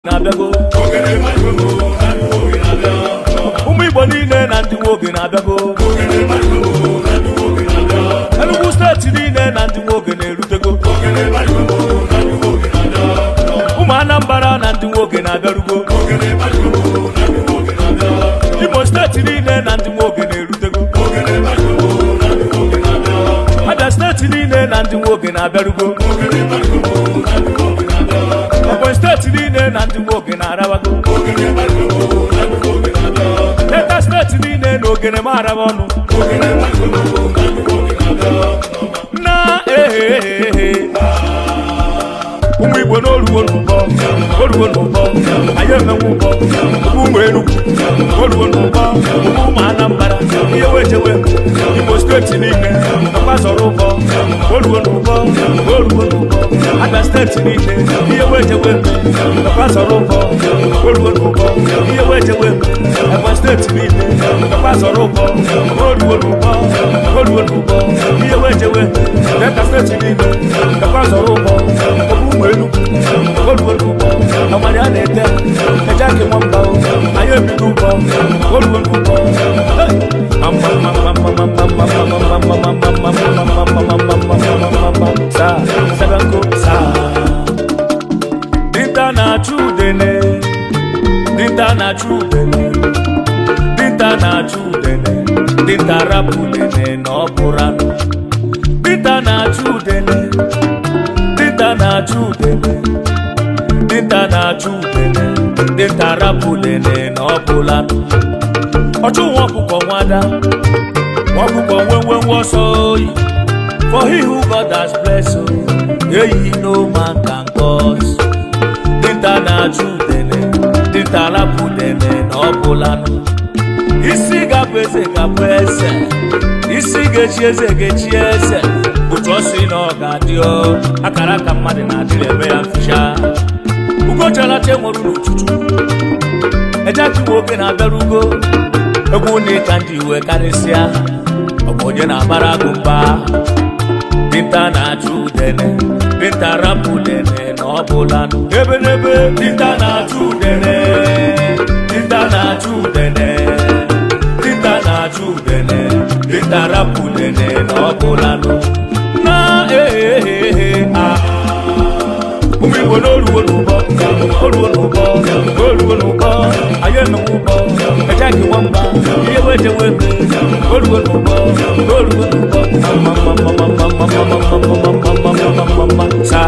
na-abịago ụmụ Igbo niile na ndị nwoke na-abịago Enugu steeti niile na ndị nwoke na-erutego ụmụ Anambra na ndị nwoke na-abịarugo Imo steeti niile na ndị nwoke na-erutego Abia steeti niile na ndị nwoke na-abịarugo Ebonyi steeti niile na ndị nwoke na-arabago Delta steeti niile na ogene ma araba ọnụ na ụmụ Igbo n'oluwo n'ụbọ anyị emenwe ụbọ ụmụ Enugu oluwo n'ụbọ ụmụ Anambra ihe wejewe Imo steeti niile gbazọrọ ụbọ oluwo n'ụbọ Abia steeti niile ihe wejewe gbazọrọ ụbọ oluwo n'ụbọ ihe wejewe Ebonyi steeti niile gbazọrọ ụbọ oluwo n'ụbọ ihe wejewe Delta steeti niile gbazọrọ ụbọ ụmụ Enugu oluwo n'ụbọ Amaria na-ete Ejyk Nwamba anyị ebido ụbọ oluwo n'ụbọ dinta na-achụ udele dinta rapụ udele na ọ bụrụ anụ dinta na-achụ udele dinta rapụ udele na ọ bụrụ anụ ọchụ nwa ọkụkọ nwada nwa ọkụkọ nwe ọsọ oyi for he who God has blessed eyi no man can cause dinta na-achụ udele dinta rapụ udele na ọ bụrụ anụ isi ga-abụ eze ga-abụ eze isi ga-echi eze ga-echi eze otu ọ sị na ọ ga-adị akara aka mmadụ na-adịrị eme ya mficha ugochalacha nwere n'ụtụtụ Ejyk nwoke na-abịarugo egwu na ịka ndị iwe karịsịa ọ bụ onye na-amara agụ mba dinta na-achụ udele dinta rapụ udele na ọ bụla nụ ebe n'ebe dinta na-achụ udele dinta rapụ udele na ọ bụla nụ na ụmụ Igbo n'oluwo n'ụbọ anyị emenwe ụbọ Ejyk Nwamba ihe wejewe oluwo n'ụbọ sa